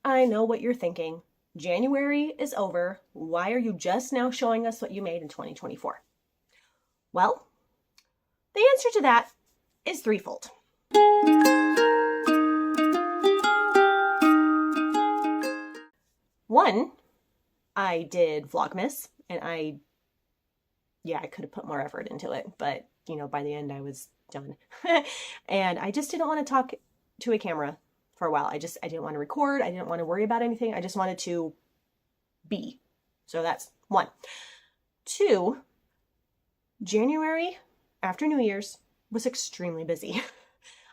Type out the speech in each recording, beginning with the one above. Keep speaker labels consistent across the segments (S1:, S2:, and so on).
S1: I know what you're thinking. January is over. Why are you just now showing us what you made in 2024? Well, the answer to that is threefold. One, I did Vlogmas, and I could have put more effort into it, but by the end I was done. And I just didn't want to talk to a camera for a while. I didn't want to record. I didn't want to worry about anything. I just wanted to be. So that's one. Two, January after New Year's was extremely busy.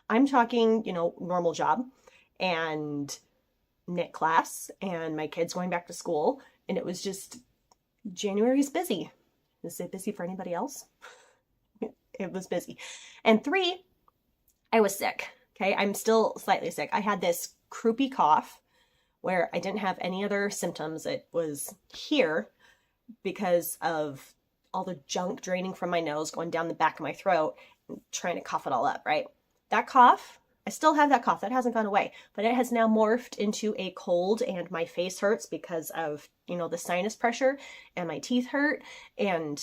S1: I'm talking, normal job and knit class and my kids going back to school. And it was just, January's busy. Is it busy for anybody else? It was busy. And three, I was sick. Okay. I'm still slightly sick. I had this croupy cough where I didn't have any other symptoms. It was here because of all the junk draining from my nose, going down the back of my throat, and trying to cough it all up, right? That cough, I still have that cough. That hasn't gone away, but it has now morphed into a cold, and my face hurts because of, the sinus pressure, and my teeth hurt, and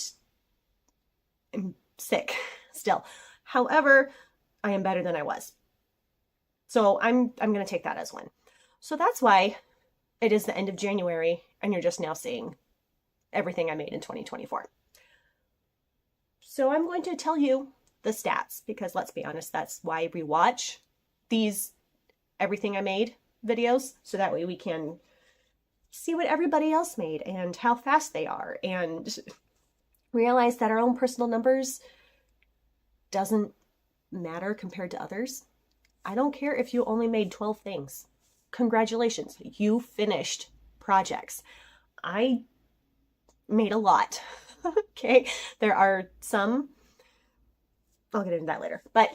S1: I'm sick still. However, I am better than I was. So I'm going to take that as one. So that's why it is the end of January, and you're just now seeing everything I made in 2024. So I'm going to tell you the stats, because let's be honest, that's why we watch these everything I made videos, so that way we can see what everybody else made and how fast they are, and realize that our own personal numbers doesn't matter compared to others. I don't care if you only made 12 things. Congratulations, you finished projects. I made a lot. Okay, there are some, I'll get into that later, but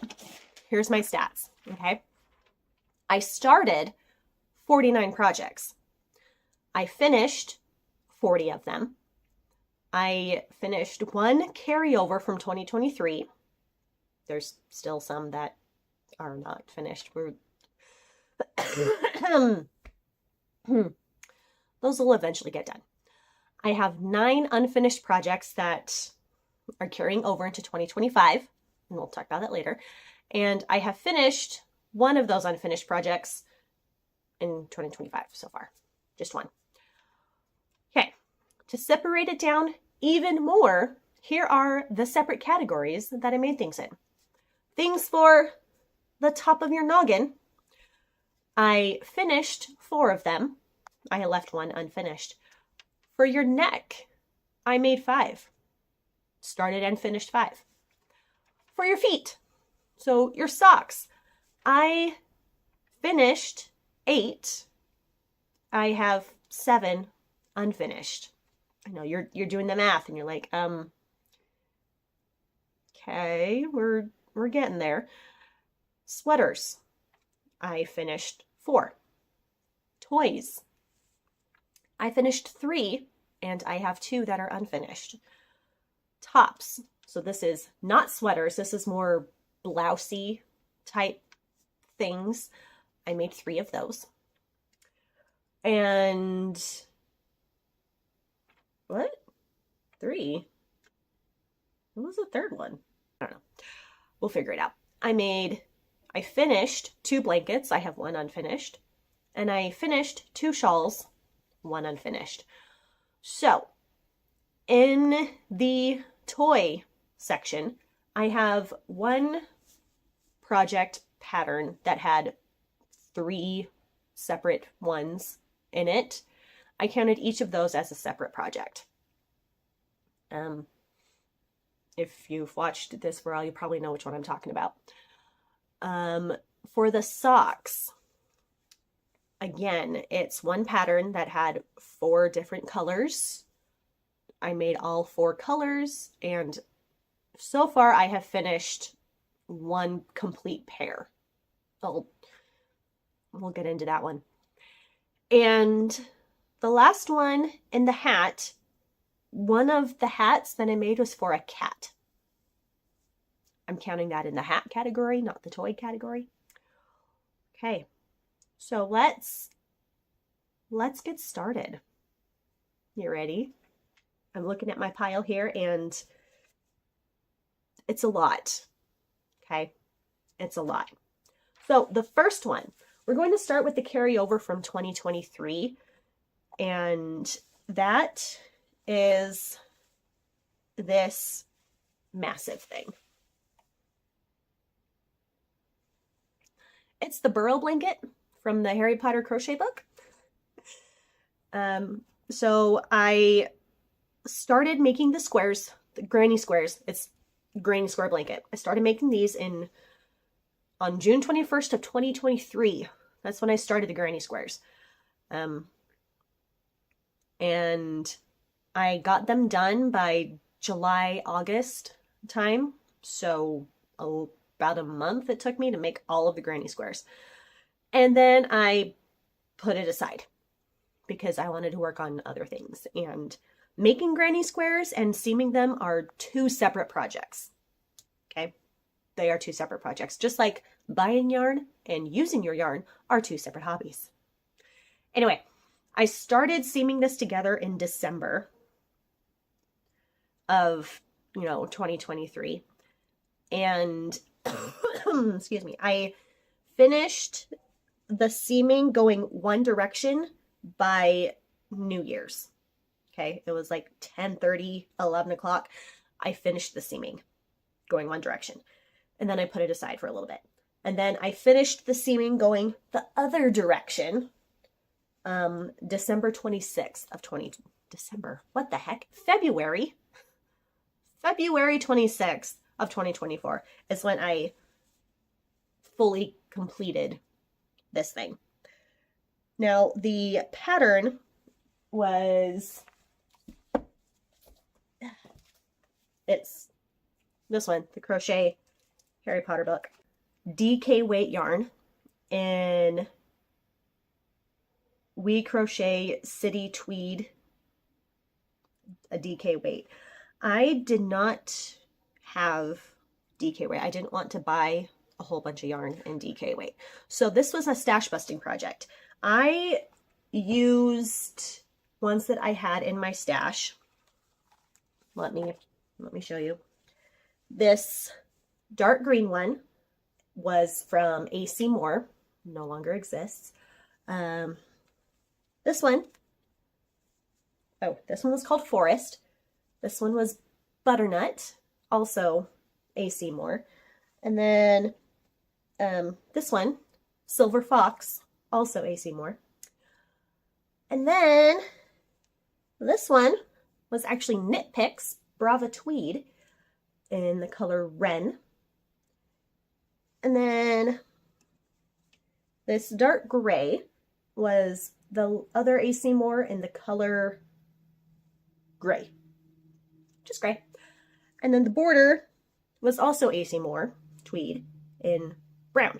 S1: here's my stats. Okay, I started 49 projects. I finished 40 of them. I finished one carryover from 2023. There's still some that are not finished. Those will eventually get done. I have 9 unfinished projects that are carrying over into 2025, and we'll talk about that later. And I have finished one of those unfinished projects in 2025 so far, just one. Okay, to separate it down even more, here are the separate categories that I made things in. Things for the top of your noggin, I finished 4 of them. I left one unfinished. For your neck, I made 5. Started and finished 5. For your feet, so your socks, I finished 8. I have 7 unfinished. I know you're doing the math and you're like, okay, we're getting there. Sweaters, I finished 4. Toys, I finished 3, and I have 2 that are unfinished. Tops, so this is not sweaters, this is more blousey type things. I made 3 of those. And what? 3? What was the third one? I don't know. We'll figure it out. I finished 2 blankets. I have 1 unfinished. And I finished 2 shawls, 1 unfinished. So in the toy section, I have 1 project pattern that had 3 separate ones in it. I counted each of those as a separate project. If you've watched this for all, you probably know which one I'm talking about. For the socks, again, it's 1 pattern that had 4 different colors. I made all 4 colors, and so far I have finished 1 complete pair. We'll get into that one. And the last one in the hat, one of the hats that I made was for a cat. I'm counting that in the hat category, not the toy category. Okay, so let's let's get started. You ready? I'm looking at my pile here and it's a lot. Okay, it's a lot. So the first one, we're going to start with the carryover from 2023, and that is this massive thing. It's the Burrow blanket from the Harry Potter crochet book. So I started making the squares, the granny squares. It's granny square blanket. I started making these on June 21st of 2023. That's when I started the granny squares. And I got them done by July, August time. So about a month it took me to make all of the granny squares. And then I put it aside because I wanted to work on other things. And making granny squares and seaming them are two separate projects. Okay? They are two separate projects. Just like buying yarn and using your yarn are two separate hobbies. Anyway, I started seaming this together in December of, 2023. And, excuse me, I finished the seaming going one direction by New Year's. Okay, it was like 10:30, 11 o'clock. I finished the seaming going one direction. And then I put it aside for a little bit. And then I finished the seaming going the other direction December 26th of February 26th of 2024 is when I fully completed this thing. Now, the pattern was, it's this one, the Crochet Harry Potter book. DK weight yarn in We Crochet City Tweed, a DK weight. I did not have DK weight. I didn't want to buy a whole bunch of yarn in DK weight. So this was a stash busting project. I used ones that I had in my stash. Let me show you. This dark green one was from AC Moore, no longer exists. This one was called Forest. This one was Butternut, also AC Moore. And then this one, Silver Fox, also AC Moore. And then this one was actually Knit Picks Brava Tweed in the color Wren. And then this dark gray was the other AC Moore in the color gray, just gray. And then the border was also AC Moore Tweed in brown.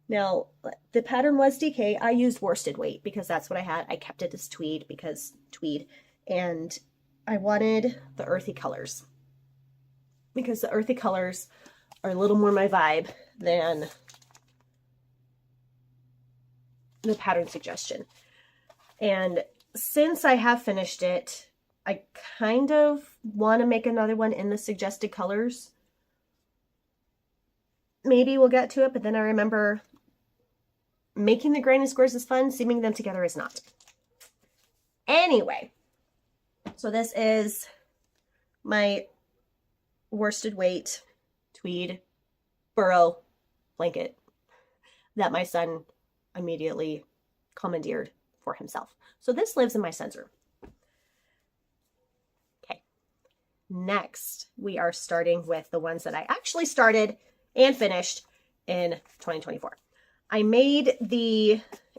S1: Now, the pattern was DK. I used worsted weight because that's what I had. I kept it as tweed because tweed. And I wanted the earthy colors because the earthy colors are a little more my vibe than the pattern suggestion. And since I have finished it, I kind of want to make another one in the suggested colors. Maybe we'll get to it, but then I remember making the granny squares is fun, seaming them together is not. Anyway, so this is my worsted weight tweed burrow blanket that my son immediately commandeered for himself. So this lives in my son's room. Okay, next we are starting with the ones that I actually started and finished in 2024. I made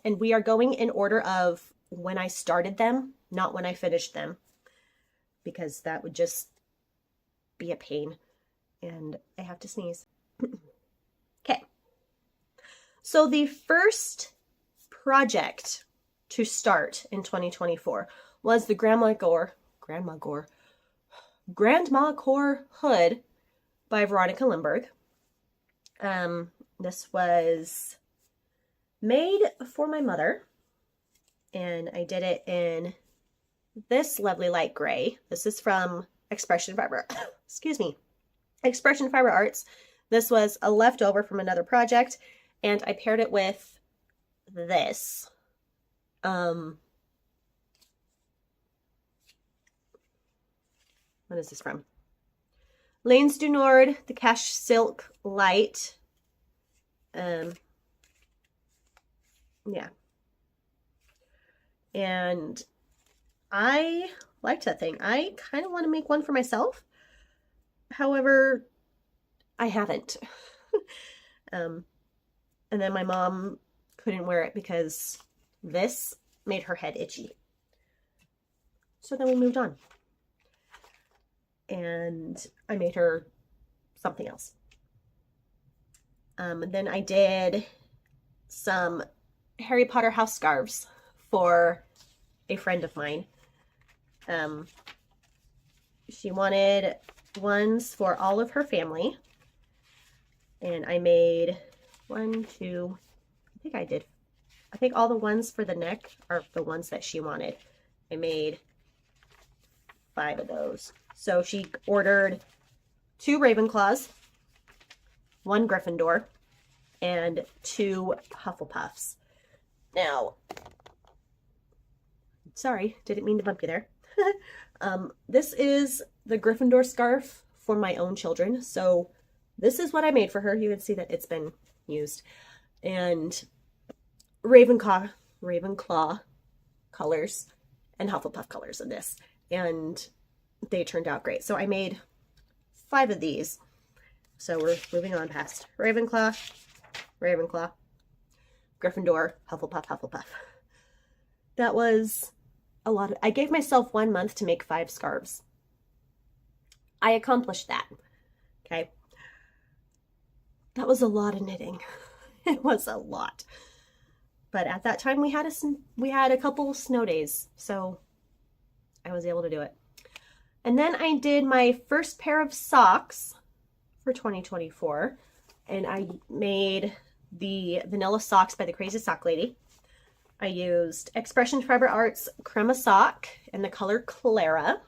S1: and we are going in order of when I started them, not when I finished them, because that would just be a pain and I have to sneeze. Okay. So the first project to start in 2024 was the Grandma Gore hood by Veronica Lindbergh. This was made for my mother, And I did it in this lovely light gray. This is from Expression Fiber, excuse me, Expression Fiber Arts. This was a leftover from another project, and I paired it with this. What is this from? Lanes du Nord, the Cache Silk Light. Yeah. And I liked that thing. I kind of want to make one for myself. However, I haven't. And then my mom couldn't wear it because this made her head itchy. So then we moved on. And I made her something else. Then I did some Harry Potter house scarves for a friend of mine. She wanted ones for all of her family. And I made I think all the ones for the neck are the ones that she wanted. I made 5 of those. So she ordered 2 Ravenclaws, 1 Gryffindor, and 2 Hufflepuffs. Now, sorry, didn't mean to bump you there. This is the Gryffindor scarf for my own children. So this is what I made for her. You can see that it's been used. And Ravenclaw colors and Hufflepuff colors in this. And they turned out great. So I made 5 of these. So we're moving on past Ravenclaw, Gryffindor, Hufflepuff. That was a lot. I gave myself 1 month to make 5 scarves. I accomplished that. Okay. That was a lot of knitting. It was a lot. But at that time we had a couple snow days, so I was able to do it. And then I did my first pair of socks for 2024, and I made the Vanilla Socks by the Crazy Sock Lady. I used Expression Fiber Arts Crema Sock in the color Clara.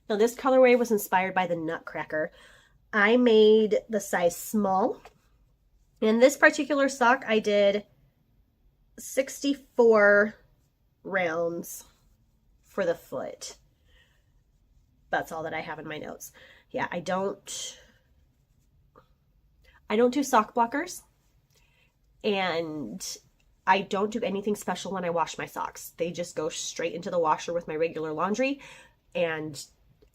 S1: Now this colorway was inspired by the Nutcracker. I made the size small. In this particular sock, I did 64 rounds for the foot. That's all that I have in my notes. Yeah, I don't do sock blockers, and I don't do anything special when I wash my socks. They just go straight into the washer with my regular laundry and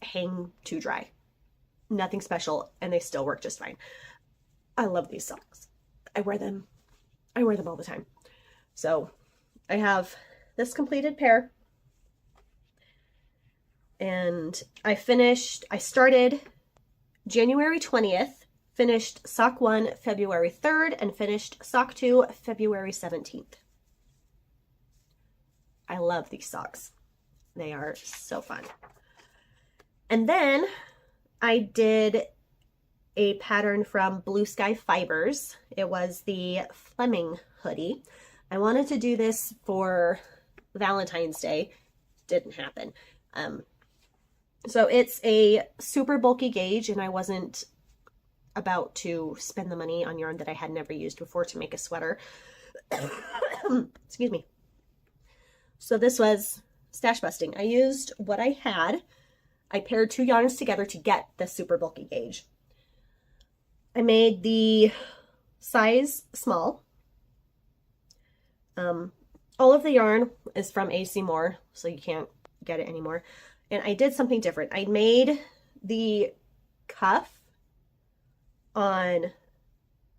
S1: hang to dry. Nothing special, and they still work just fine. I love these socks. I wear them all the time. So I have this completed pair, and I started January 20th, finished sock 1 February 3rd, and finished sock 2 February 17th. I love these socks. They are so fun. And then I did a pattern from Blue Sky Fibers. It was the Fleming hoodie. I wanted to do this for Valentine's Day. Didn't happen. So it's a super bulky gauge, and I wasn't about to spend the money on yarn that I had never used before to make a sweater. Excuse me. So this was stash busting. I used what I had. I paired 2 yarns together to get the super bulky gauge. I made the size small. All of the yarn is from AC Moore, so you can't get it anymore. And I did something different. I made the cuff on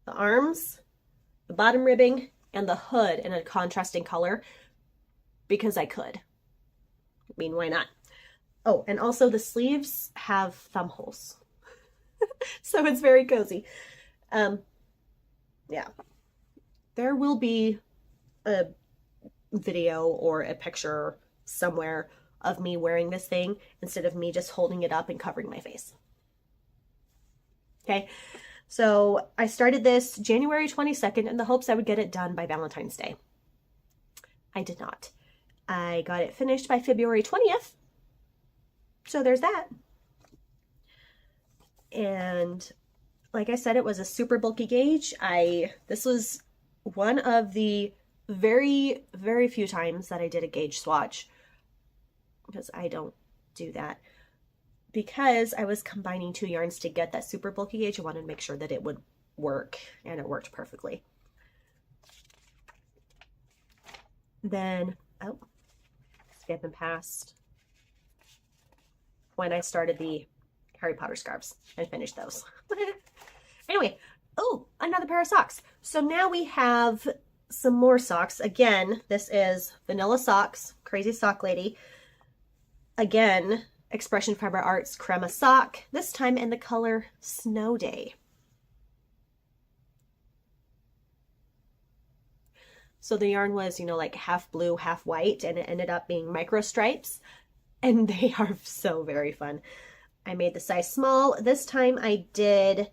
S1: the arms, the bottom ribbing, and the hood in a contrasting color because I could. I mean, why not? Oh, and also the sleeves have thumb holes. So it's very cozy. Yeah. There will be a video or a picture somewhere of me wearing this thing instead of me just holding it up and covering my face. Okay. So I started this January 22nd in the hopes I would get it done by Valentine's Day. I did not. I got it finished by February 20th. So there's that. And like I said, it was a super bulky gauge. This was one of the very, very few times that I did a gauge swatch, because I don't do that. Because I was combining two yarns to get that super bulky gauge, I wanted to make sure that it would work, and it worked perfectly. Then, oh, skipping past when I started the Harry Potter scarves and finished those. Anyway, oh, another pair of socks. So now we have some more socks. Again, this is Vanilla Socks, Crazy Sock Lady. Again, Expression Fiber Arts Crema Sock, this time in the color Snow Day. So the yarn was, you know, like half blue, half white, and it ended up being micro stripes, and they are so very fun. I made the size small. This time I did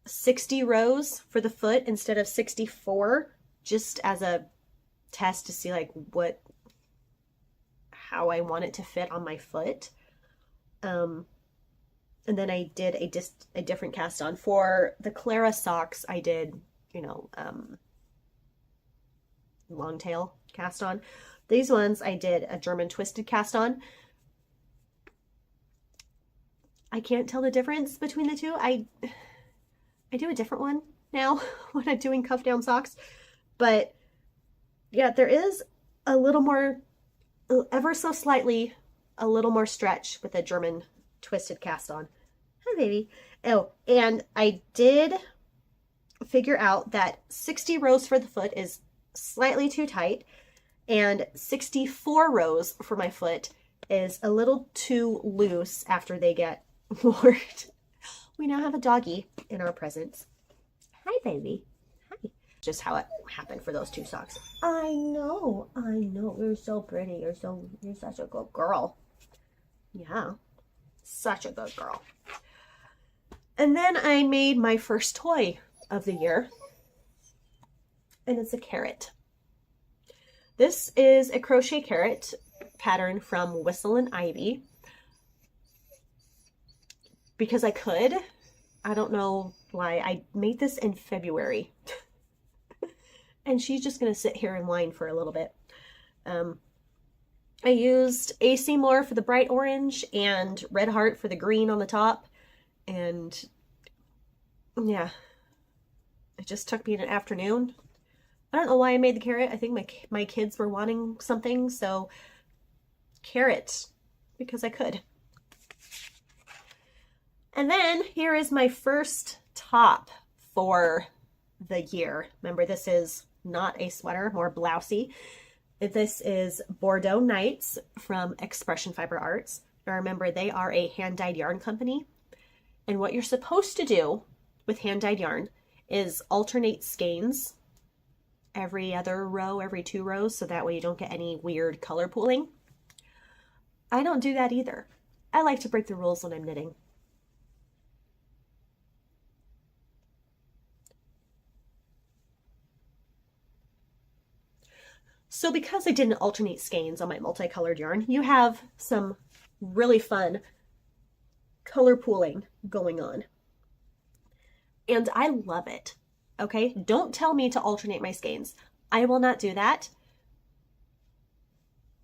S1: 60 rows for the foot instead of 64, just as a test to see like how I want it to fit on my foot. And then I did a different cast on. For the Clara socks, I did, you know, long tail cast on. These ones I did a German twisted cast on. I can't tell the difference between the two. I do a different one now when I'm doing cuff down socks. But yeah, there is a little more, ever so slightly, a little more stretch with a German twisted cast on. Hi, baby. Oh, and I did figure out that 60 rows for the foot is slightly too tight, and 64 rows for my foot is a little too loose after they get worn. We now have a doggy in our presence. Hi, baby. Hi. Just how it happened for those two socks. I know. You're so pretty. You're such a good girl. Yeah, such a good girl. And then I made my first toy of the year, and it's a carrot. This is a crochet carrot pattern from Whistle and Ivy, because I could. I don't know why. I made this in February. And she's just going to sit here and whine for a little bit. I used A. Seymour for the bright orange and Red Heart for the green on the top. And yeah, it just took me an afternoon. I don't know why I made the carrot. I think my kids were wanting something, so carrot, because I could. And then here is my first top for the year. Remember, this is not a sweater, more blousey. This is Bordeaux Nights from Expression Fiber Arts. Now remember, they are a hand-dyed yarn company. And what you're supposed to do with hand-dyed yarn is alternate skeins every other row, every 2 rows, so that way you don't get any weird color pooling. I don't do that either. I like to break the rules when I'm knitting. So because I didn't alternate skeins on my multicolored yarn, you have some really fun color pooling going on. And I love it. Okay, don't tell me to alternate my skeins. I will not do that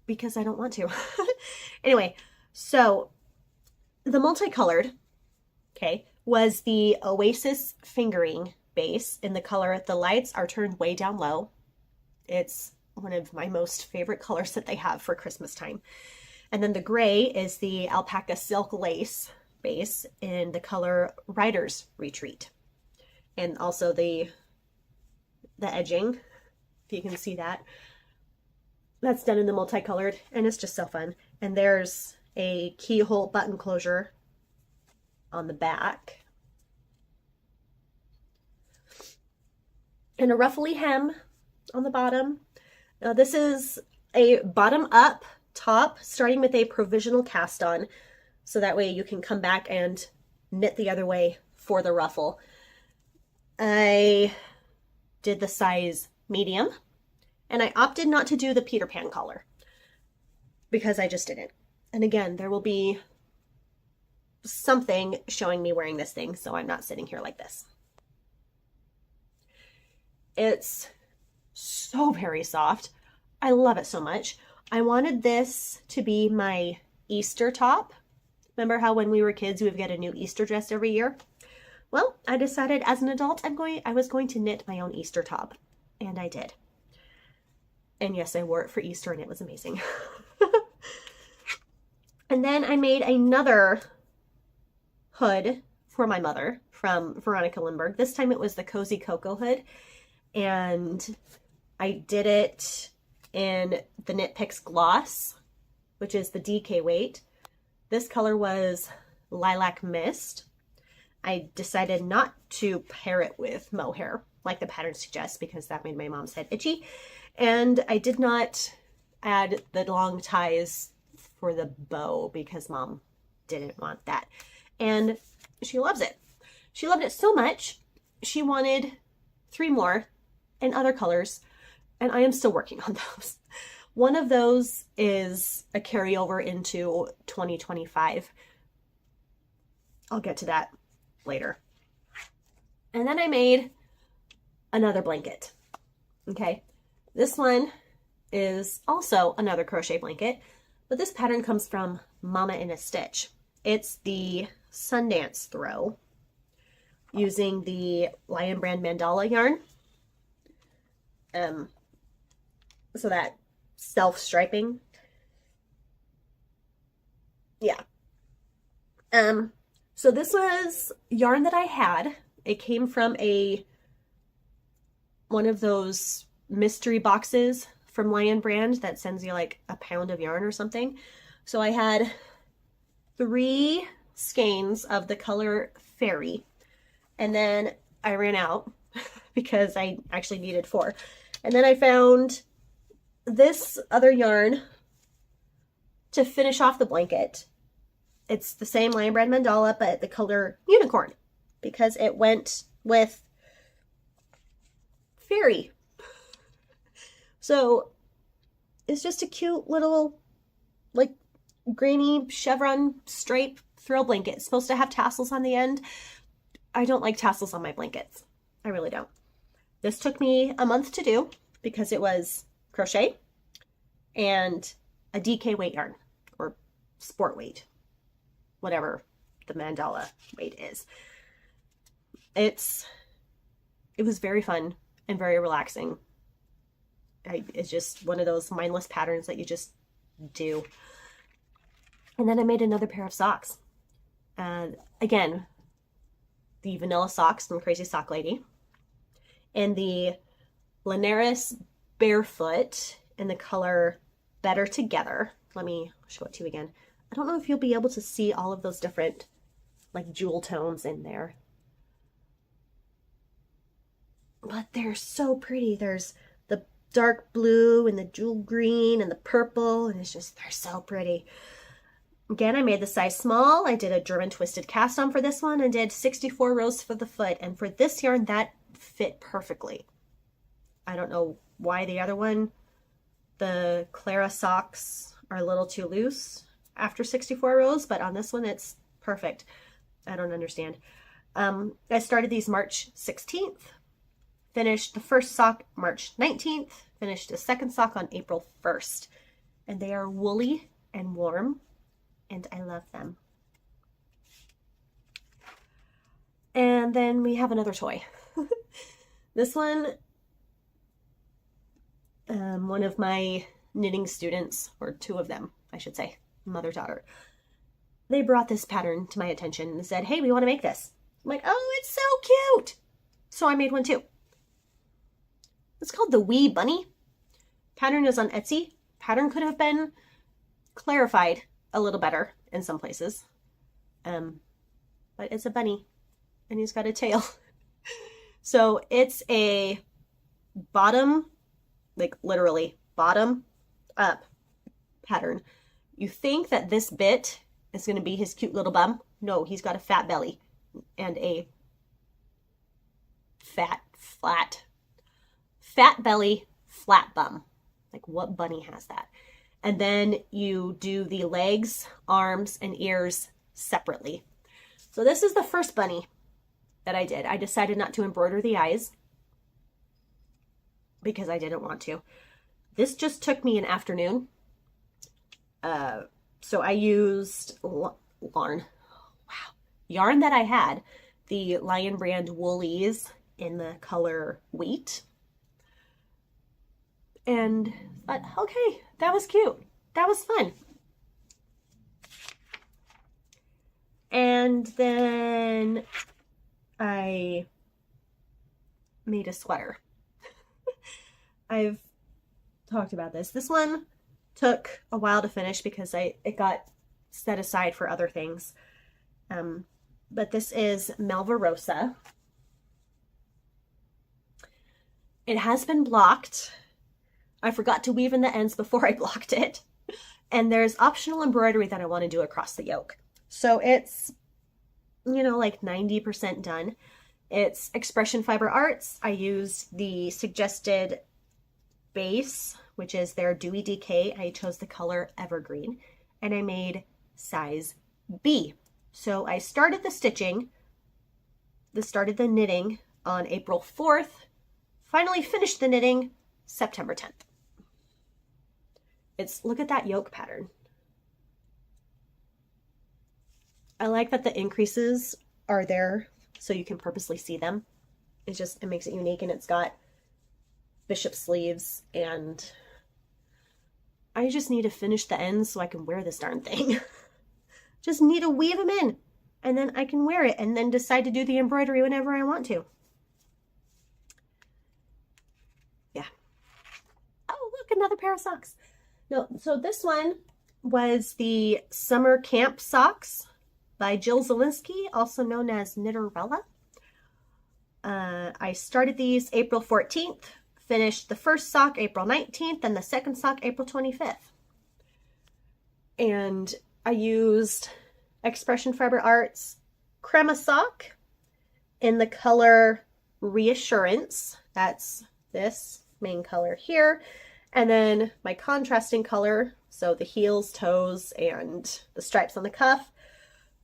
S1: because I don't want to. Anyway, so the multicolored, okay, was the Oasis fingering base in the color The Lights Are Turned Way Down Low. It's one of my most favorite colors that they have for Christmas time. And then the gray is the Alpaca Silk Lace base in the color Writer's Retreat. And also the edging, if you can see that. That's done in the multicolored, and it's just so fun. And there's a keyhole button closure on the back. And a ruffly hem on the bottom. Now this is a bottom up top, starting with a provisional cast on, so that way you can come back and knit the other way for the ruffle. I did the size medium, and I opted not to do the Peter Pan collar because I just didn't. And again, there will be something showing me wearing this thing, so I'm not sitting here like this. It's so very soft. I love it so much. I wanted this to be my Easter top. Remember how when we were kids, we would get a new Easter dress every year? Well, I decided as an adult, I was going to knit my own Easter top, and I did. And yes, I wore it for Easter, and it was amazing. And then I made another hood for my mother from Veronica Lindbergh. This time it was the Cozy Cocoa hood, and I did it in the Knit Picks Gloss, which is the DK weight. This color was Lilac Mist. I decided not to pair it with mohair like the pattern suggests because that made my mom's head itchy. And I did not add the long ties for the bow because mom didn't want that. And she loves it. She loved it so much, she wanted 3 more in other colors, and I am still working on those. One of those is a carryover into 2025. I'll get to that later. And then I made another blanket. Okay, this one is also another crochet blanket, but this pattern comes from Mama in a Stitch. It's the Sundance Throw using the Lion Brand Mandala yarn. So that self-striping. Yeah. So this was yarn that I had. It came from one of those mystery boxes from Lion Brand that sends you like a pound of yarn or something. So I had 3 skeins of the color Fairy, and then I ran out because I actually needed 4. And then I found this other yarn to finish off the blanket. It's the same Lion Brand Mandala, but the color Unicorn, because it went with Fairy. So it's just a cute little, like, grainy chevron stripe throw blanket. It's supposed to have tassels on the end. I don't like tassels on my blankets. I really don't. This took me a month to do because it was crochet and a DK weight yarn, or sport weight, whatever the mandala weight is. It was very fun and very relaxing. It's just one of those mindless patterns that you just do. And then I made another pair of socks. Again, the vanilla socks from Crazy Sock Lady, and the Linares Barefoot in the color Better Together. Let me show it to you again. I don't know if you'll be able to see all of those different like jewel tones in there, but they're so pretty. There's the dark blue and the jewel green and the purple, and it's just, they're so pretty. Again, I made the size small. I did a German twisted cast on for this one and did 64 rows for the foot. And for this yarn, that fit perfectly. I don't know why the other one, the Clara socks, are a little too loose after 64 rows, but on this one, it's perfect. I don't understand. I started these March 16th, finished the first sock March 19th, finished the second sock on April 1st. And they are woolly and warm, and I love them. And then we have another toy. This one, one of my knitting students, or 2 of them, I should say, mother-daughter, they brought this pattern to my attention and said, hey, we want to make this. I'm like, oh, it's so cute. So I made one too. It's called the Wee Bunny. Pattern is on Etsy. Pattern could have been clarified a little better in some places. But it's a bunny and he's got a tail. So it's a bottom, like literally bottom up pattern. You think that this bit is going to be his cute little bum. No, he's got a fat belly and a fat belly, flat bum. Like, what bunny has that? And then you do the legs, arms, and ears separately. So this is the first bunny that I did. I decided not to embroider the eyes because I didn't want to. This just took me an afternoon. So I used yarn that I had, the Lion Brand Woolies in the color Wheat. And thought, okay, that was cute. That was fun. And then I made a sweater. I've talked about this. This one took a while to finish because it got set aside for other things. But this is Malvarosa. It has been blocked. I forgot to weave in the ends before I blocked it. And there's optional embroidery that I want to do across the yoke. So it's, like 90% done. It's Expression Fiber Arts. I used the suggested base, which is their Dewy DK. I chose the color Evergreen, and I made size B. So I started the knitting on April 4th, finally finished the knitting September 10th. Look at that yoke pattern. I like that the increases are there so you can purposely see them. It makes it unique, and it's got bishop sleeves, and I just need to finish the ends so I can wear this darn thing. Just need to weave them in, and then I can wear it and then decide to do the embroidery whenever I want to. Yeah. Oh, look, another pair of socks. No, so this one was the Summer Camp Socks by Jill Zielinski, also known as Knitterella. I started these April 14th, finished the first sock April 19th, and the second sock April 25th. And I used Expression Fiber Arts Crema sock in the color Reassurance. That's this main color here. And then my contrasting color, so the heels, toes, and the stripes on the cuff,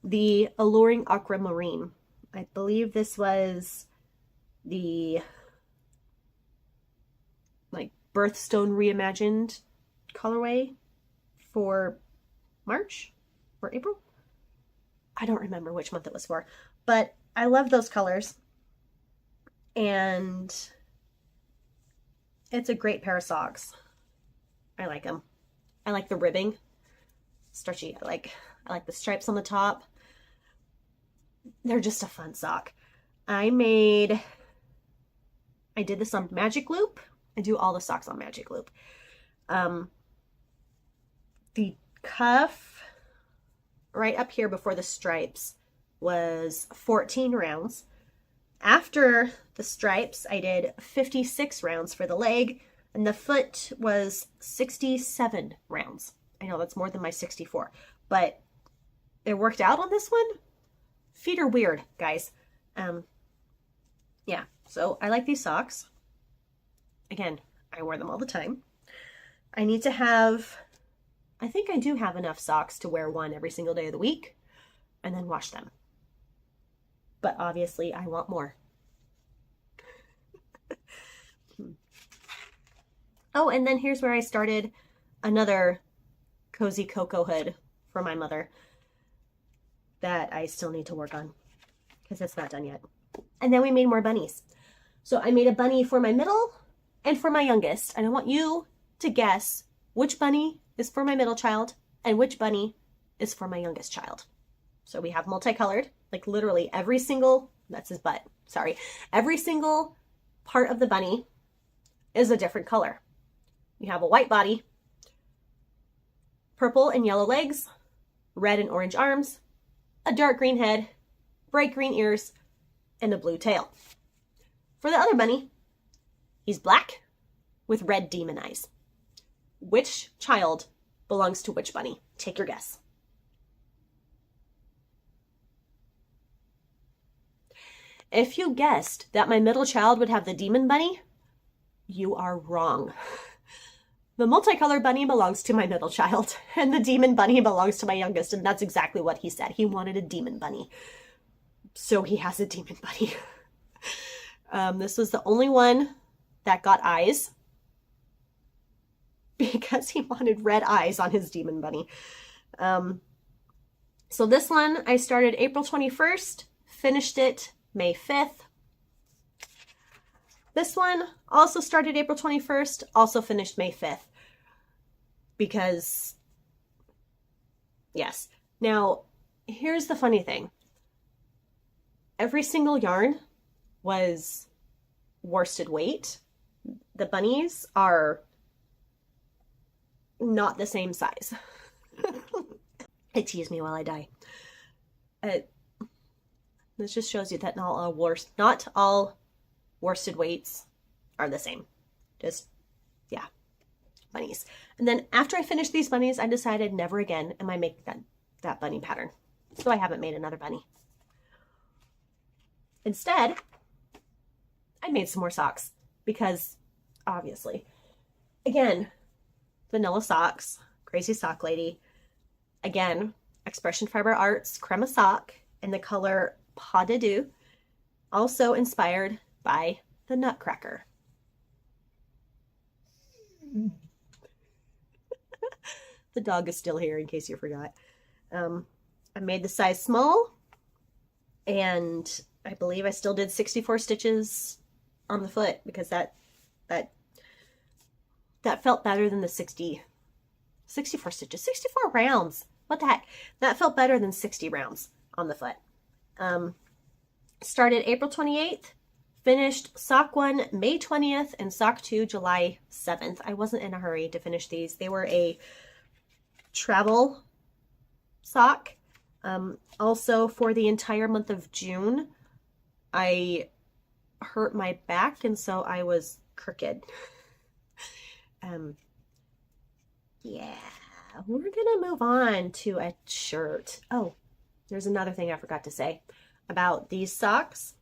S1: the Alluring Aquamarine. I believe this was the Birthstone Reimagined colorway for March or April. I don't remember which month it was for, but I love those colors, and it's a great pair of socks. I like them. I like the ribbing, stretchy. I like the stripes on the top. They're just a fun sock. I did this on Magic Loop. I do all the socks on Magic Loop. The cuff right up here before the stripes was 14 rounds. After the stripes, I did 56 rounds for the leg, and the foot was 67 rounds. I know that's more than my 64, but it worked out on this one. Feet are weird, guys. Yeah, so I like these socks. Again, I wear them all the time. I think I do have enough socks to wear one every single day of the week and then wash them. But obviously I want more. Oh, and then here's where I started another cozy cocoa hood for my mother that I still need to work on because it's not done yet. And then we made more bunnies. So I made a bunny for my middle and for my youngest. And I want you to guess which bunny is for my middle child and which bunny is for my youngest child. So we have multicolored, like literally every single, that's his butt, sorry. Every single part of the bunny is a different color. We have a white body, purple and yellow legs, red and orange arms, a dark green head, bright green ears, and a blue tail. For the other bunny, he's black with red demon eyes. Which child belongs to which bunny? Take your guess. If you guessed that my middle child would have the demon bunny, you are wrong. The multicolored bunny belongs to my middle child, and the demon bunny belongs to my youngest, and that's exactly what he said. He wanted a demon bunny. So he has a demon bunny. This was the only one that got eyes, because he wanted red eyes on his demon bunny. So this one I started April 21st, finished it May 5th. This one also started April 21st, also finished May 5th. Because, yes. Now, here's the funny thing. Every single yarn was worsted weight. The bunnies are not the same size. It teased me while I die. This just shows you that not all worsted weights are the same. Just, yeah, bunnies. And then after I finished these bunnies, I decided never again am I making that bunny pattern. So I haven't made another bunny. Instead, I made some more socks because, obviously, again, vanilla socks, crazy sock lady. Again, Expression Fiber Arts Crema sock in the color Pas de Deux, also inspired by the Nutcracker. The dog is still here in case you forgot. I made the size small, and I believe I still did 64 stitches on the foot because that felt better than the 64 stitches, 64 rounds. What the heck? That felt better than 60 rounds on the foot. Started April 28th, finished sock 1 May 20th, and sock 2 July 7th. I wasn't in a hurry to finish these. They were a travel sock. Also, for the entire month of June, I hurt my back, and so I was crooked. Yeah, we're gonna move on to a shirt. Oh, there's another thing I forgot to say about these socks,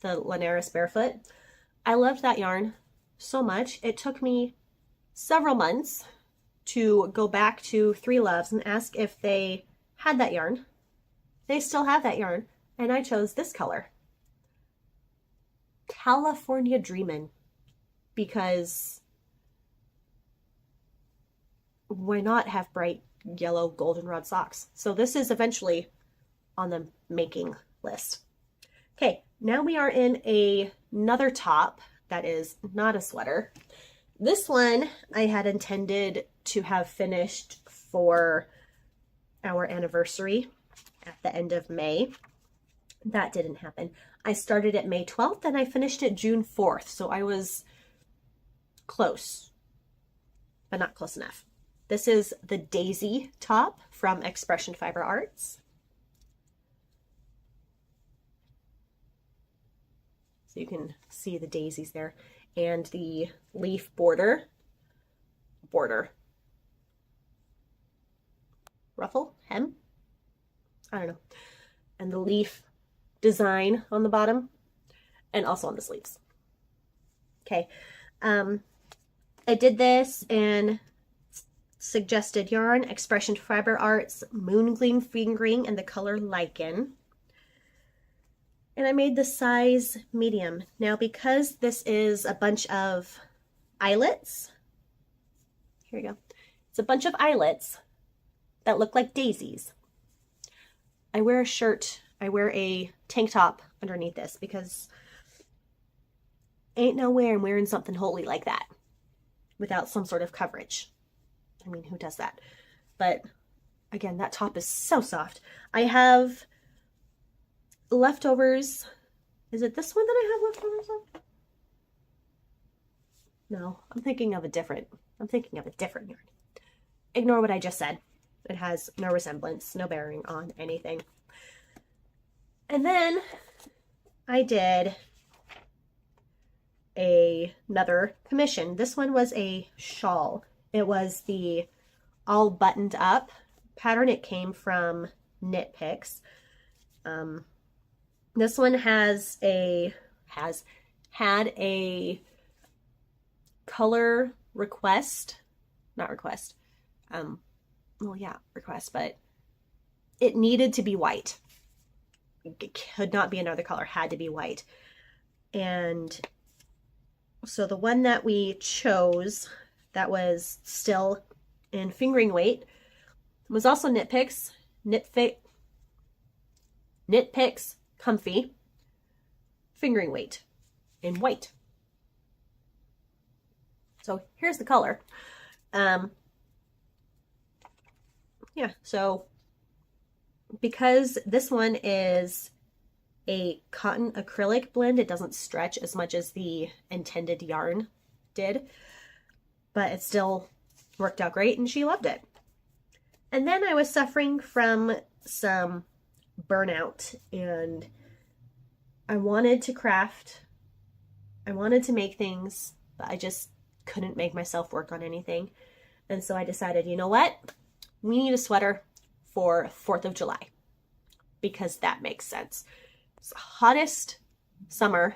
S1: the Linares Barefoot. I loved that yarn so much. It took me several months to go back to Three Loves and ask if they had that yarn. They still have that yarn, and I chose this color, California Dreamin', because why not have bright yellow goldenrod socks? So this is eventually on the making list. Okay, now we are in another top that is not a sweater. This one I had intended to have finished for our anniversary at the end of May. That didn't happen. I started at May 12th and I finished it June 4th. So I was close, but not close enough. This is the Daisy top from Expression Fiber Arts. So you can see the daisies there, and the leaf border, ruffle, hem, I don't know, and the leaf design on the bottom and also on the sleeves. Okay, I did this in suggested yarn, Expression Fiber Arts Moon Gleam Fingering in the color Lichen. And I made the size medium. Now, because this is a bunch of eyelets, here we go. It's a bunch of eyelets that look like daisies. I wear a shirt, I wear a tank top underneath this because ain't no way I'm wearing something holy like that without some sort of coverage. I mean, who does that? But again, that top is so soft. I have leftovers. Is it this one that I have leftovers of? No, I'm thinking of a different yarn. Ignore what I just said. It has no resemblance, no bearing on anything. And then I did another commission. This one was a shawl. It was the all buttoned up pattern. It came from Knit Picks. This one had a color request, not request. Well, yeah, request, but it needed to be white. It could not be another color, had to be white. And so the one that we chose that was still in fingering weight was also Knit Picks Comfy fingering weight in white. So here's the color. Yeah, so because this one is a cotton acrylic blend, it doesn't stretch as much as the intended yarn did, but it still worked out great and she loved it. And then I was suffering from some burnout and I wanted to craft, I wanted to make things, but I just couldn't make myself work on anything. And so I decided, you know what? We need a sweater for 4th of July because that makes sense. It's the hottest summer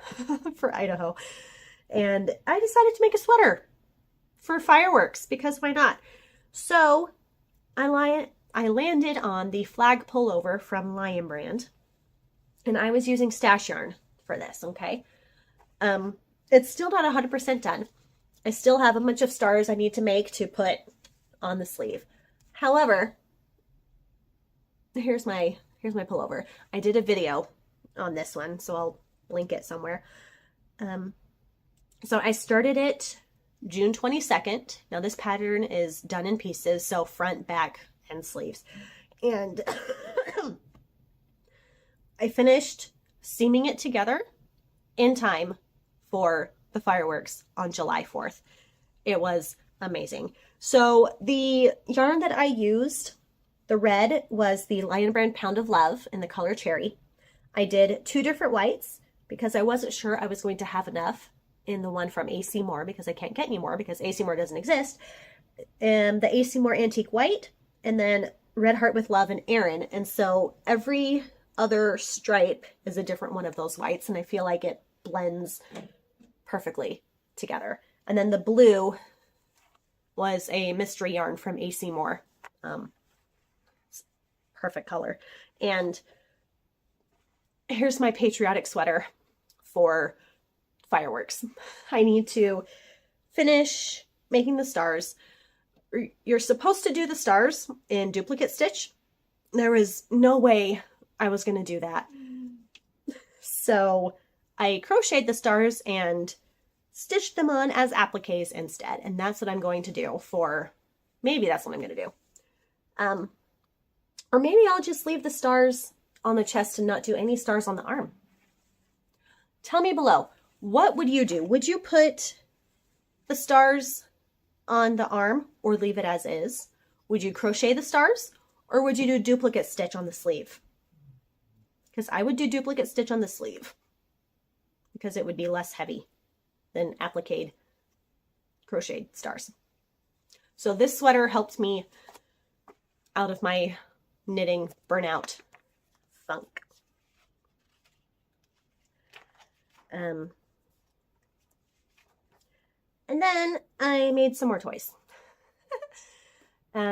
S1: for Idaho. And I decided to make a sweater for fireworks because why not? So I landed on the flag pullover from Lion Brand and I was using stash yarn for this, okay? It's still not 100% done. I still have a bunch of stars I need to make to put on the sleeve. However, here's my pullover. I did a video on this one, so I'll link it somewhere. So I started it June 22nd. Now this pattern is done in pieces, so front, back, and sleeves. And I finished seaming it together in time for the fireworks on July 4th. It was amazing. So the yarn that I used, the red was the Lion Brand Pound of Love in the color Cherry. I did 2 different whites because I wasn't sure I was going to have enough in the one from AC Moore because I can't get any more because AC Moore doesn't exist. And the AC Moore Antique White, and then Red Heart with Love and Erin. And so every other stripe is a different one of those whites, and I feel like it blends perfectly together. And then the blue was a mystery yarn from AC Moore. Perfect color. And here's my patriotic sweater for fireworks. I need to finish making the stars. You're supposed to do the stars in duplicate stitch. There was no way I was going to do that. So I crocheted the stars and stitched them on as appliques instead. And that's what I'm going to do for, maybe that's what I'm going to do. Or maybe I'll just leave the stars on the chest and not do any stars on the arm. Tell me below, what would you do? Would you put the stars on the arm or leave it as is? Would you crochet the stars or would you do duplicate stitch on the sleeve? Because I would do duplicate stitch on the sleeve because it would be less heavy than appliqued crocheted stars. So this sweater helped me out of my knitting burnout funk. And then I made some more toys.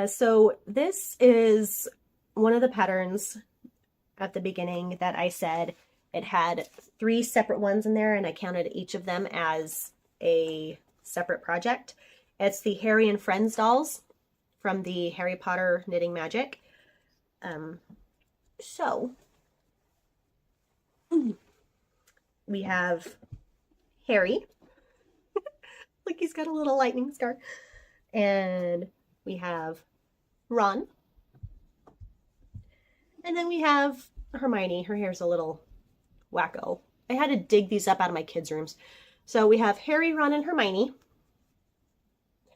S1: So this is one of the patterns at the beginning that I said it had 3 separate ones in there and I counted each of them as a separate project. It's the Harry and Friends dolls from the Harry Potter Knitting Magic. So we have Harry. Like he's got a little lightning scar. And we have Ron. And then we have Hermione. Her hair's a little wacko. I had to dig these up out of my kids' rooms. So we have Harry, Ron, and Hermione.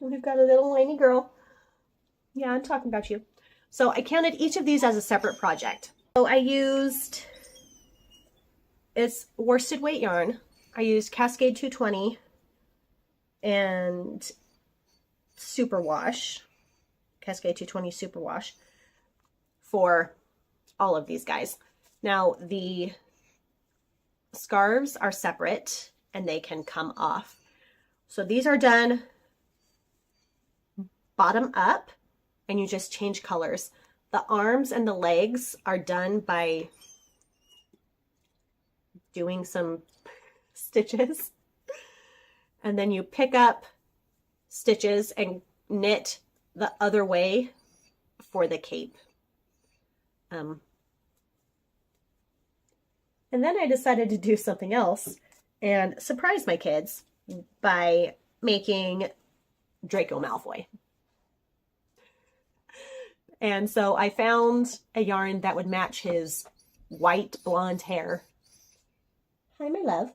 S1: And we've got a little whiny girl. Yeah, I'm talking about you. So I counted each of these as a separate project. So I used, it's worsted weight yarn. I used Cascade 220 and Superwash, Cascade 220 Superwash for all of these guys. Now the scarves are separate and they can come off. So these are done bottom up and you just change colors. The arms and the legs are done by doing some stitches. And then you pick up stitches and knit the other way for the cape. And then I decided to do something else and surprise my kids by making Draco Malfoy. And so I found a yarn that would match his white blonde hair. Hi, my love.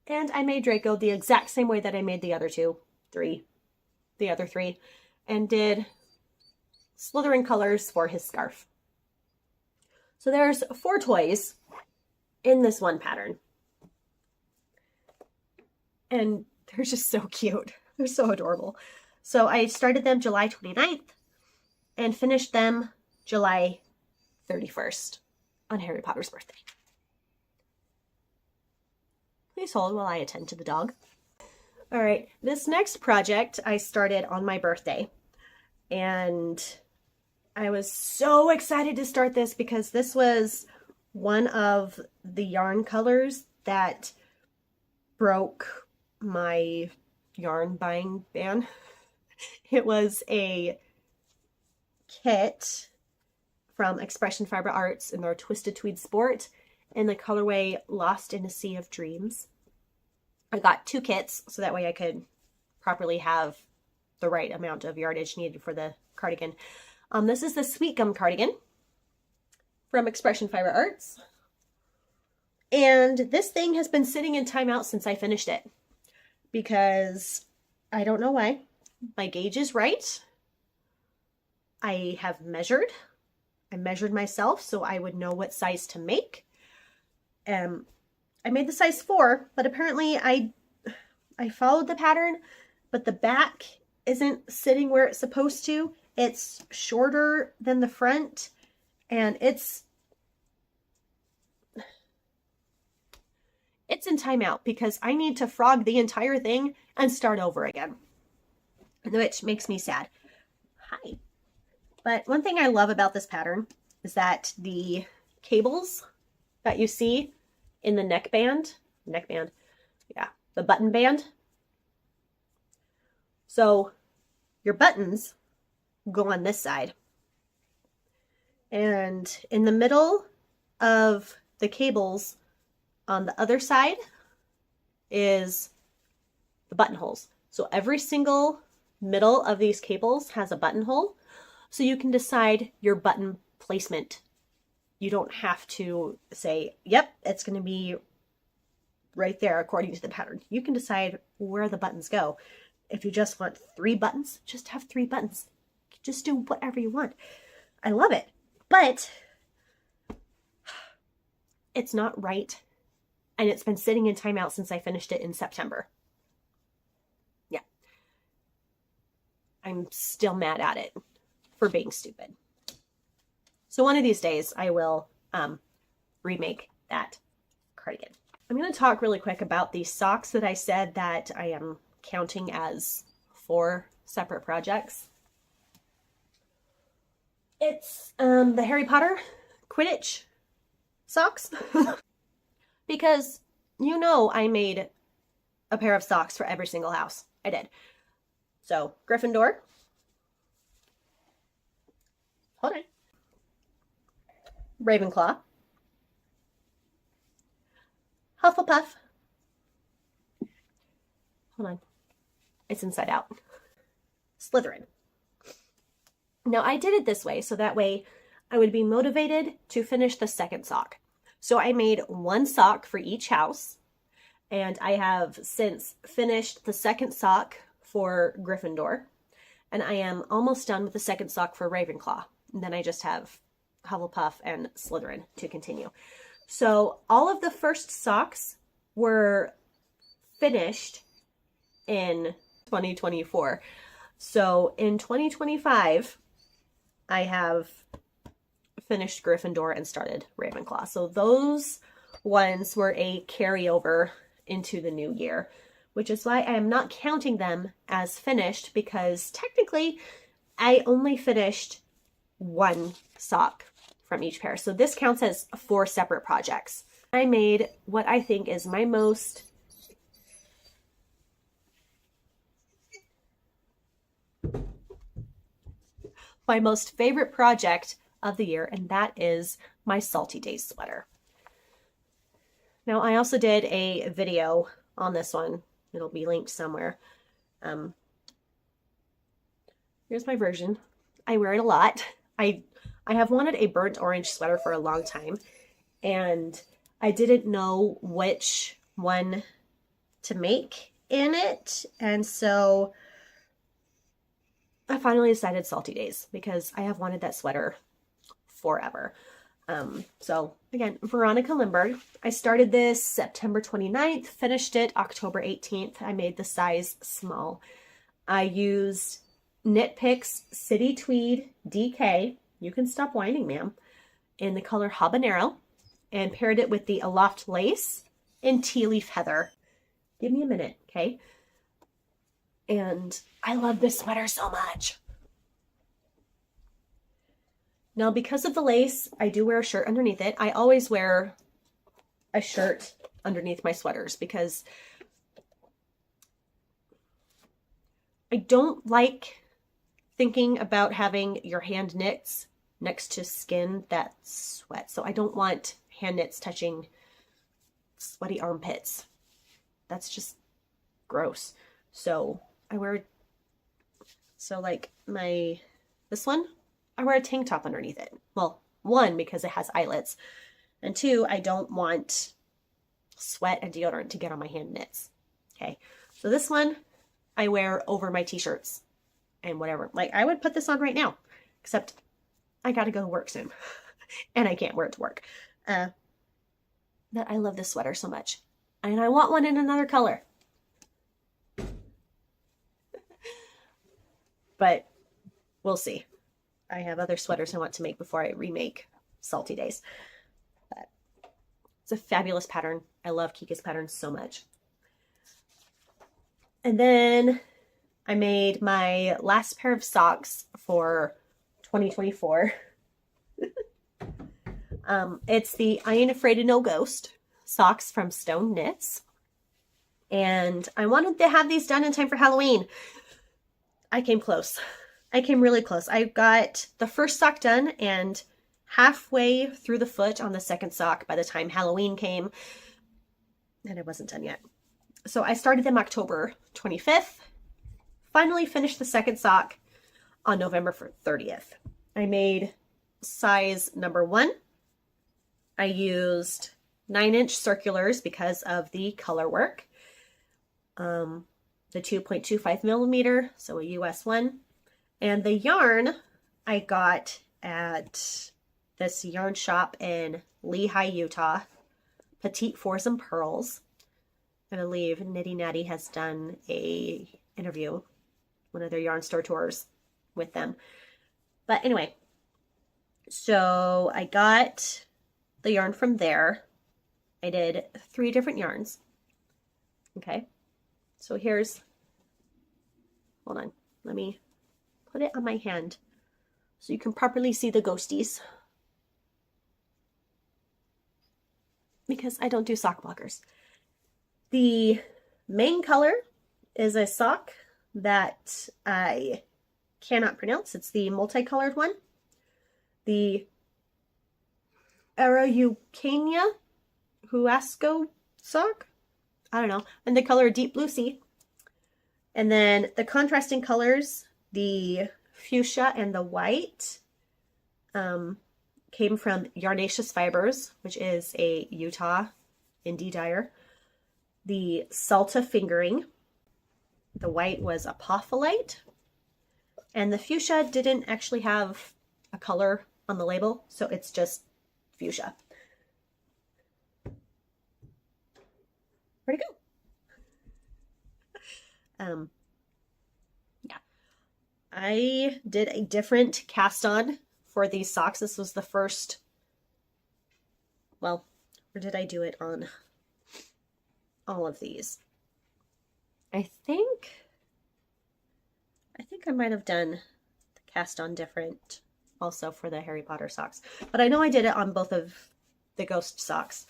S1: And I made Draco the exact same way that I made the other three, and did Slytherin colors for his scarf. So there's 4 toys in this one pattern. And they're just so cute. They're so adorable. So I started them July 29th and finished them July 31st on Harry Potter's birthday. Please hold while I attend to the dog. All right, this next project I started on my birthday, and I was so excited to start this because this was one of the yarn colors that broke my yarn buying ban. It was a kit from Expression Fiber Arts in their Twisted Tweed Sport in the colorway Lost in a Sea of Dreams. I got 2 kits so that way I could properly have the right amount of yardage needed for the cardigan. This is the Sweet Gum cardigan from Expression Fiber Arts. And this thing has been sitting in timeout since I finished it because I don't know why. My gauge is right. I have measured. I measured myself so I would know what size to make. I made the size 4, but apparently I followed the pattern, but the back isn't sitting where it's supposed to. It's shorter than the front, and it's in timeout because I need to frog the entire thing and start over again, which makes me sad. Hi. But one thing I love about this pattern is that the cables that you see in the the button band. So your buttons go on this side. And in the middle of the cables on the other side is the buttonholes. So every single middle of these cables has a buttonhole. So you can decide your button placement. You don't have to say, yep, it's going to be right there according to the pattern. You can decide where the buttons go. If you just want 3 buttons, just have 3 buttons. Just do whatever you want. I love it, but it's not right. And it's been sitting in timeout since I finished it in September. Yeah. I'm still mad at it for being stupid. So one of these days I will remake that cardigan. I'm going to talk really quick about these socks that I said that I am counting as 4 separate projects. It's the Harry Potter Quidditch socks. Because you know I made a pair of socks for every single house. I did. So Gryffindor. Hold on. Ravenclaw. Hufflepuff. Hold on. It's inside out. Slytherin. Now I did it this way so that way I would be motivated to finish the second sock. So I made 1 sock for each house, and I have since finished the second sock for Gryffindor, and I am almost done with the second sock for Ravenclaw. And then I just have Hufflepuff and Slytherin to continue. So all of the first socks were finished in 2024. So in 2025, I have finished Gryffindor and started Ravenclaw. So those ones were a carryover into the new year, which is why I am not counting them as finished, because technically I only finished one sock from each pair. So this counts as 4 separate projects. I made what I think is my most favorite project of the year, and that is my Salty Days sweater. Now, I also did a video on this one. It'll be linked somewhere. Here's my version. I wear it a lot. I have wanted a burnt orange sweater for a long time, and I didn't know which one to make in it, and so I finally decided Salty Days because I have wanted that sweater forever. So again, Veronica Lindbergh. I started this September 29th, finished it October 18th. I made the size small. I used Knit Picks City Tweed DK. You can stop whining, ma'am. In the color Habanero, and paired it with the Aloft Lace in Tea Leaf Heather. Give me a minute, okay? And I love this sweater so much. Now, because of the lace, I do wear a shirt underneath it. I always wear a shirt underneath my sweaters because I don't like thinking about having your hand knits next to skin that sweats. So I don't want hand knits touching sweaty armpits. That's just gross. So I wear, like this one, I wear a tank top underneath it. Well, 1, because it has eyelets, and 2, I don't want sweat and deodorant to get on my hand knits. Okay, so this one I wear over my t-shirts and whatever. Like, I would put this on right now, except I gotta go to work soon and I can't wear it to work. But I love this sweater so much, and I want one in another color. But we'll see. I have other sweaters I want to make before I remake Salty Days. But it's a fabulous pattern. I love Kika's pattern so much. And then I made my last pair of socks for 2024. It's the I Ain't Afraid of No Ghost socks from Stone Knits. And I wanted to have these done in time for Halloween. I came close. I came really close. I got the first sock done and halfway through the foot on the second sock by the time Halloween came, and I wasn't done yet. So I started them October 25th, finally finished the second sock on November 30th. I made size number 1. I used 9-inch circulars because of the color work. The 2.25 millimeter, so a US one. And the yarn I got at this yarn shop in Lehi, Utah, Petite Fours and Pearls. I believe Nitty Natty has done a interview, one of their yarn store tours with them. But anyway, so I got the yarn from there. I did 3 different yarns. Okay, so here's, hold on, let me put it on my hand so you can properly see the ghosties, because I don't do sock blockers. The main color is a sock that I cannot pronounce. It's the multicolored one. The Araucania Huasco sock. I don't know. And the color Deep Blue Sea. And then the contrasting colors, the fuchsia and the white, came from Yarnaceous Fibers, which is a Utah indie dyer. The Salta Fingering, the white was Apophyllite, and the fuchsia didn't actually have a color on the label, so it's just fuchsia. Where'd it go? Yeah. I did a different cast on for these socks. This was the first, well, Or did I do it on all of these? I think I might have done the cast on different also for the Harry Potter socks. But I know I did it on both of the ghost socks.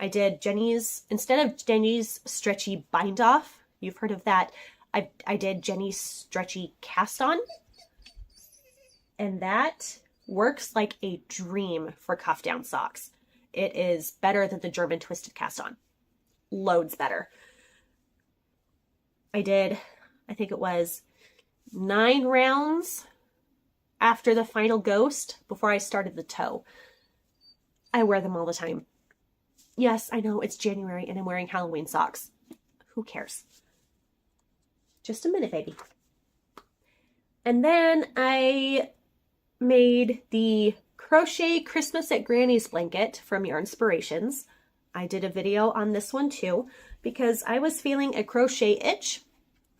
S1: I did Jenny's, instead of Jenny's stretchy bind off, you've heard of that, I did Jenny's stretchy cast on. And that works like a dream for cuff down socks. It is better than the German twisted cast on. Loads better. I did, I think it was 9 rounds after the final ghost before I started the toe. I wear them all the time. Yes, I know it's January and I'm wearing Halloween socks. Who cares? Just a minute, baby. And then I made the crochet Christmas at Granny's blanket from Yarnspirations. I did a video on this one too because I was feeling a crochet itch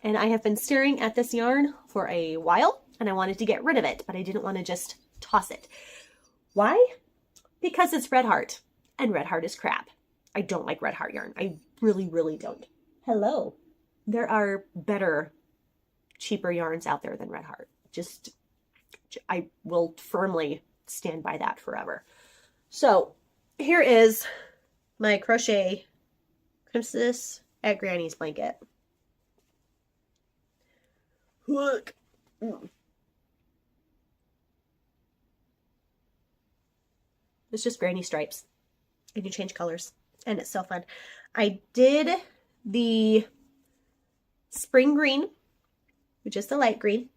S1: and I have been staring at this yarn for a while and I wanted to get rid of it, but I didn't want to just toss it. Why? Because it's Red Heart and Red Heart is crap. I don't like Red Heart yarn. I really, really don't. Hello. There are better, cheaper yarns out there than Red Heart. I will firmly stand by that forever. So here is my crochet Christmas at Granny's blanket. Look. It's just granny stripes. And you change colors. And it's so fun. I did the spring green, which is the light green.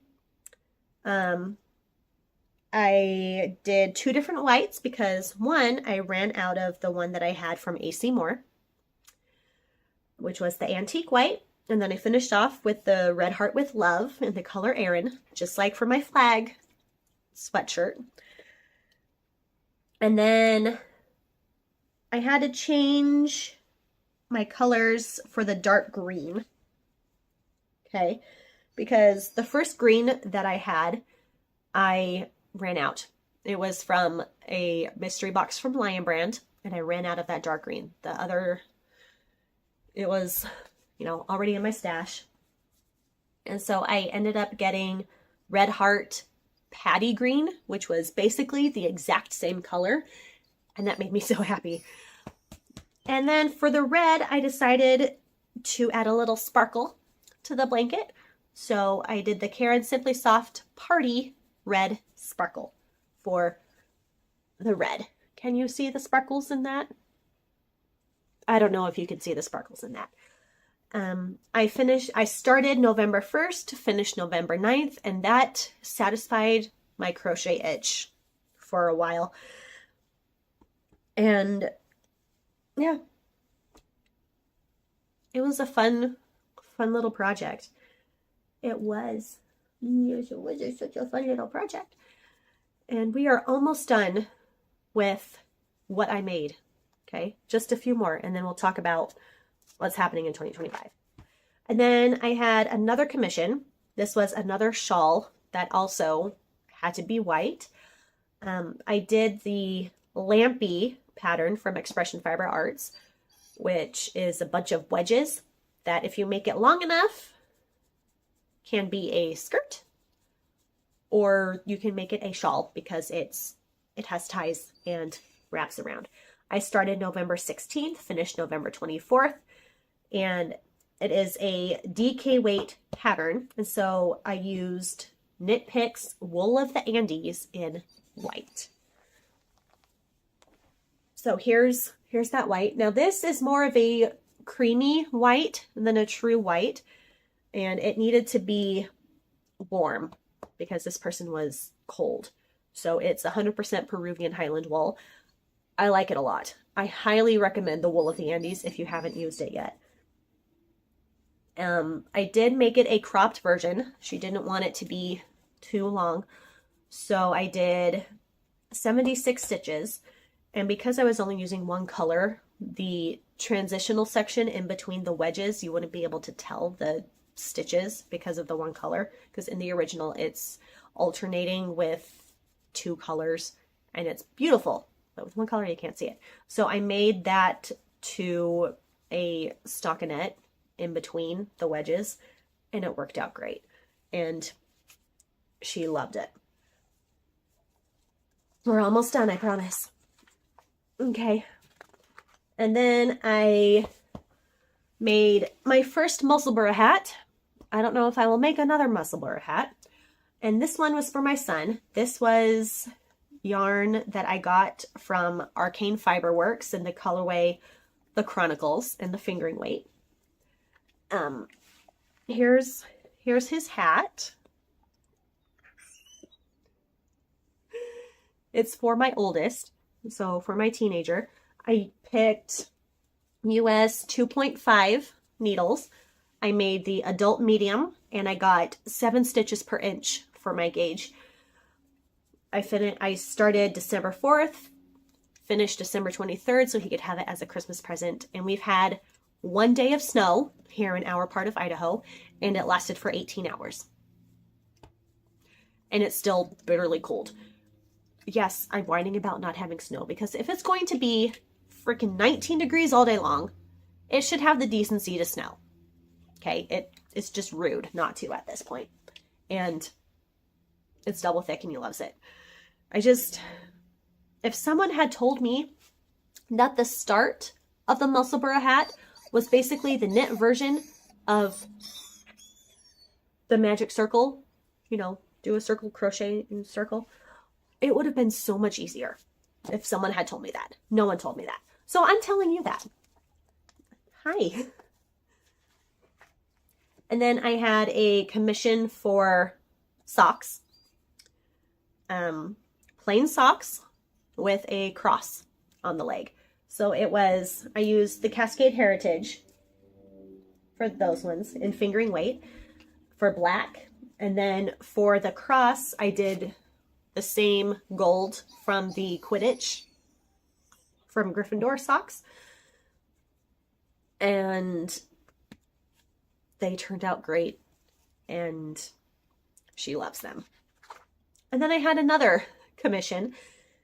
S1: I did 2 different whites because one, I ran out of the one that I had from AC Moore, which was the antique white. And then I finished off with the Red Heart with Love in the color Erin, just like for my flag sweatshirt. And then I had to change my colors for the dark green. Okay. Because the first green that I had, I ran out. It was from a mystery box from Lion Brand, and I ran out of that dark green. The other, it was, already in my stash. And so I ended up getting Red Heart Patty Green, which was basically the exact same color. And that made me so happy. And then for the red, I decided to add a little sparkle to the blanket. So I did the Caron Simply Soft Party Red Sparkle for the red. Can you see the sparkles in that? I don't know if you can see the sparkles in that. I started November 1st, finished November 9th, and that satisfied my crochet itch for a while. And yeah, it was a fun little project. It was. Yes, it was such a fun little project. And we are almost done with what I made. Okay, just a few more, and then we'll talk about what's happening in 2025. And then I had another commission. This was another shawl that also had to be white. I did the Lampy pattern from Expression Fiber Arts, which is a bunch of wedges that if you make it long enough can be a skirt, or you can make it a shawl because it has ties and wraps around. I started November 16th, finished November 24th, and it is a DK weight pattern. And so I used Knit Picks Wool of the Andes in white. So here's that white. Now this is more of a creamy white than a true white, and it needed to be warm because this person was cold. So it's 100% Peruvian Highland wool. I like it a lot. I highly recommend the Wool of the Andes if you haven't used it yet. I did make it a cropped version. She didn't want it to be too long. So I did 76 stitches. And because I was only using one color, the transitional section in between the wedges, you wouldn't be able to tell the stitches because of the one color. Because in the original, it's alternating with 2 colors and it's beautiful. but with one color you can't see it. So I made that to a stockinette in between the wedges, and it worked out great. And she loved it. We're almost done, I promise. Okay. And then I made my first Musselburgh hat. I don't know if I will make another Musselburgh hat. And this one was for my son. This was yarn that I got from Arcane Fiberworks in the colorway The Chronicles and the fingering weight. Here's his hat. It's for my oldest, so for my teenager. I picked US 2.5 needles. I made the adult medium, and I got 7 stitches per inch for my gauge. I started December 4th, finished December 23rd, so he could have it as a Christmas present. And we've had 1 day of snow here in our part of Idaho, and it lasted for 18 hours. And it's still bitterly cold. Yes, I'm whining about not having snow, because if it's going to be freaking 19 degrees all day long, it should have the decency to snow. Okay, it's just rude not to at this point. And it's double thick and he loves it. If someone had told me that the start of the Musselburgh hat was basically the knit version of the magic circle, you know, do a circle, crochet in a circle, it would have been so much easier if someone had told me that. No one told me that. So I'm telling you that. Hi. And then I had a commission for socks. Plain socks with a cross on the leg. So I used the Cascade Heritage for those ones in fingering weight for black. And then for the cross, I did the same gold from the Quidditch from Gryffindor socks. And they turned out great, and she loves them. And then I had another commission.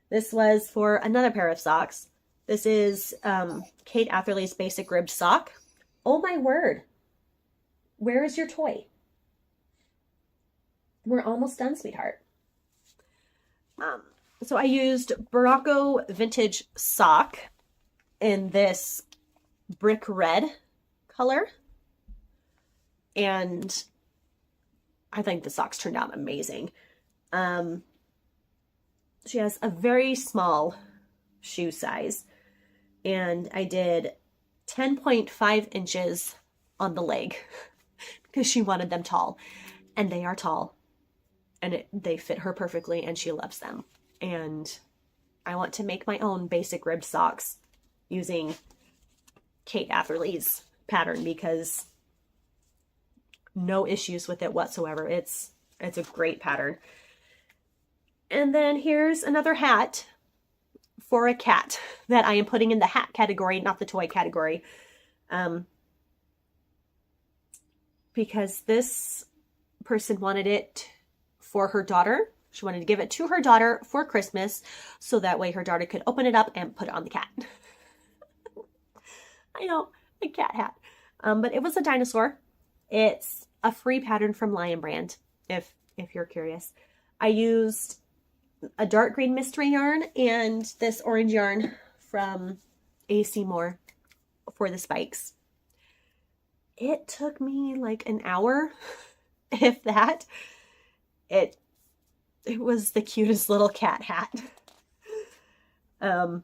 S1: This was for another pair of socks. This is Kate Atherley's Basic Ribbed Sock. Oh my word. Where is your toy? We're almost done, sweetheart. So I used Barocco Vintage Sock in this brick red color. And I think the socks turned out amazing. She has a very small shoe size, and I did 10.5 inches on the leg because she wanted them tall, and they are tall, and they fit her perfectly, and she loves them. And I want to make my own basic ribbed socks using Kate Atherley's pattern, because no issues with it whatsoever. It's a great pattern. And then here's another hat for a cat that I am putting in the hat category, not the toy category. Because this person wanted it for her daughter. She wanted to give it to her daughter for Christmas, so that way her daughter could open it up and put it on the cat. I know, a cat hat. But it was a dinosaur. It's a free pattern from Lion Brand, if you're curious. I used a dark green mystery yarn and this orange yarn from A.C. Moore for the spikes. It took me like an hour, if that. It was the cutest little cat hat. And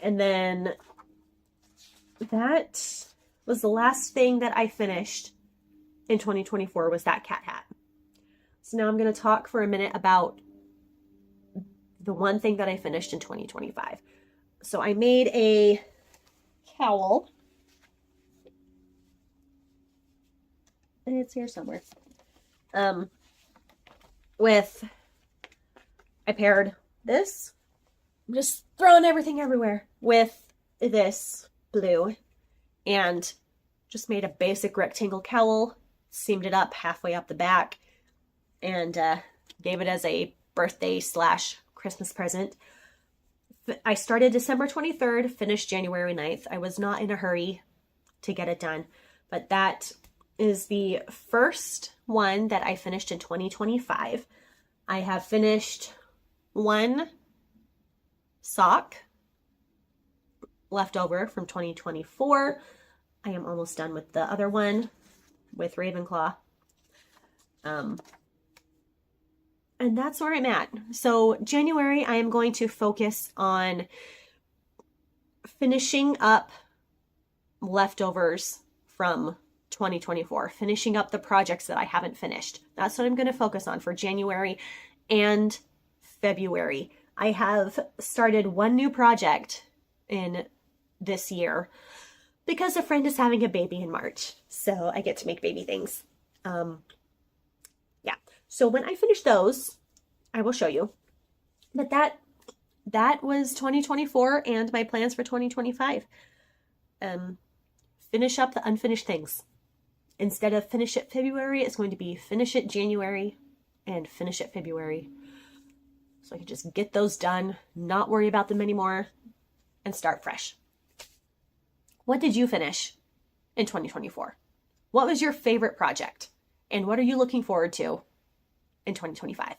S1: then that was the last thing that I finished in 2024 was that cat hat. So now I'm going to talk for a minute about the one thing that I finished in 2025. So I made a cowl. It's here somewhere. I paired this, I'm just throwing everything everywhere, with this blue, and just made a basic rectangle cowl, seamed it up halfway up the back, and gave it as a birthday / Christmas present. I started December 23rd, finished January 9th. I was not in a hurry to get it done, but that is the first one that I finished in 2025. I have finished one sock left over from 2024. I am almost done with the other one with Ravenclaw. And that's where I'm at. So January, I am going to focus on finishing up leftovers from 2024, finishing up the projects that I haven't finished. That's what I'm going to focus on for January and February. I have started one new project in this year because a friend is having a baby in March. So I get to make baby things. Yeah. So when I finish those, I will show you. But that was 2024 and my plans for 2025. Finish up the unfinished things. Instead of finish it February, it's going to be finish it January and finish it February. So I can just get those done, not worry about them anymore, and start fresh. What did you finish in 2024? What was your favorite project? And what are you looking forward to in 2025?